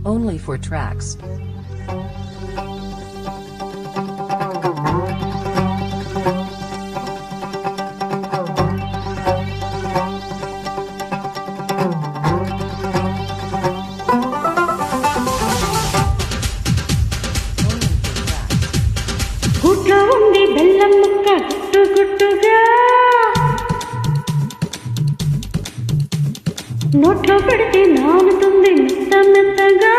Only for tracks. గుట్లో ఉంది బెల్లం ముక్క గుట్టు గుట్టుగా నోట్లో పెడితే నానుతుంది మెత్త మెత్తగా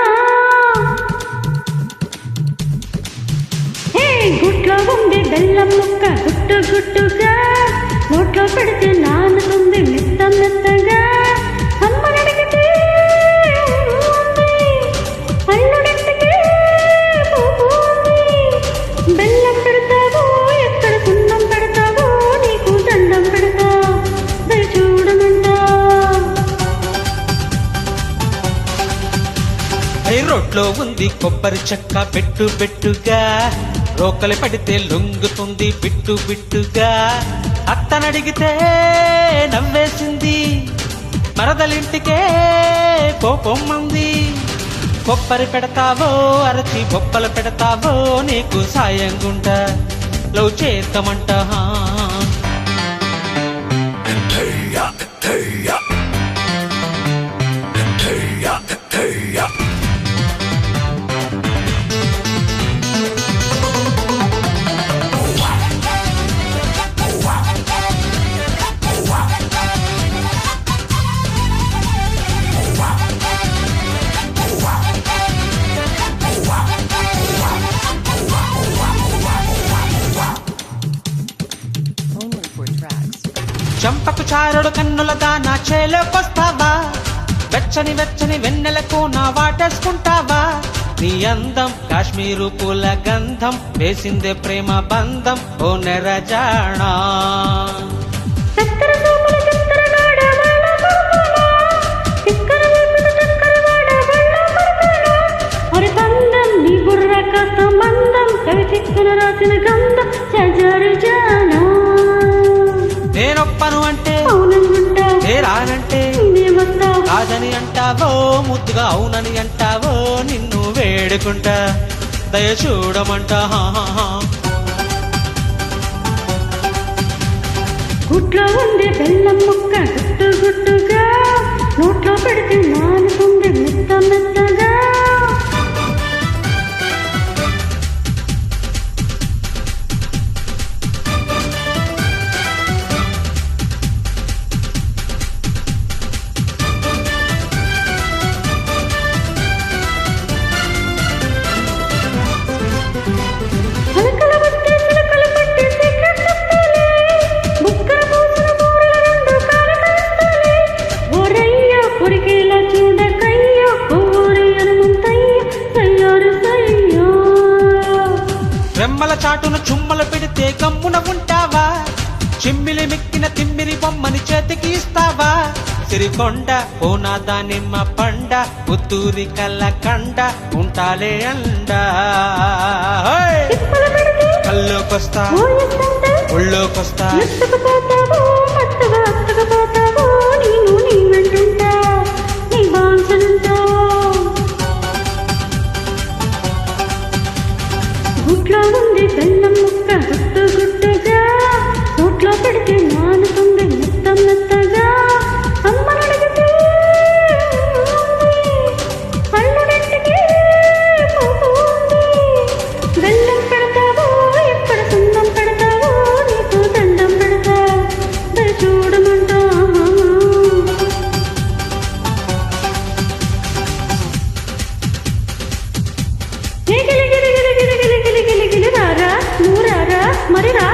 హే గుట్లో ఉంది బెల్లం ముక్క గుట్టు గుట్టుగా నోట్లో పెడితే నానుతుంది మెత్త మెత్తగా అమ్మనడిగితే అల్లుడింటికి బెల్లం పెడతావో ఎక్కడ సున్నం పెడతావో నీకు దండం పెడతా దయ చూడమంటా రోట్లో ఉంది కొబ్బరి చెక్క పెట్టు పెట్టుగా రోకలి పడితే లొంగుతుంది బిట్టు బిట్టుగా అత్తనడిగితే నవ్వేసింది మరదలింటికే కోపం మంది కొబ్బరి పెడతావో అరచి బొప్పలు పెడతావో నీకు సాయంగుంటా లవ్ చేద్దామంట చంపకు చారుడు కన్నుల దానా చేలోకొస్తావా వెచ్చని వెచ్చని వెన్నెలకు నా వాటేసుకుంటావా నీ అందం కాశ్మీరు పూల గంధం వేసిందే ప్రేమ బంధం ఓ నెరజాణా రాసిన గంధం సజరుజానా నేనొప్పను అంటే రానంటే కాదని అంటావో ముద్దుగా అవునని అంటావో నిన్ను వేడుకుంటా దయ చూడమంటా గుట్లో ఉంది బెల్లం ముక్క గుట్టు గుట్టుగా నోట్లో పెడితే నానుతుంది మెత్త మెత్తగా రెమ్మల చాటును చుమ్మలు పెడితే గమ్మున ఉంటావా చిమ్మిలి మిక్కిన తిమ్మిరి బొమ్మని చేతికి ఇస్తావా సిరికొండ ఓనా దానిమ్మ పండ పుత్తూరి కల్ల కండ ఉంటాలే అండ కల్లోకొస్తా ఒళ్ళోకొస్తా గుట్లో ఉంది బెల్లం ముక్క గుట్టు గుట్టుగా నోట్లో పెడితే నానుతుంది మెత్త మెత్తగా అమ్మనడిగితే అల్లుడింటికి బెల్లం పెడతావో ఎక్కడ సున్నం పెడతావో నీకు దండం పెడతా దయ చూడమంటా గిలి గిలి గిలి గిలి గిలి గిలి గిలి గిలి రారా నువ్వు రారా మరి రా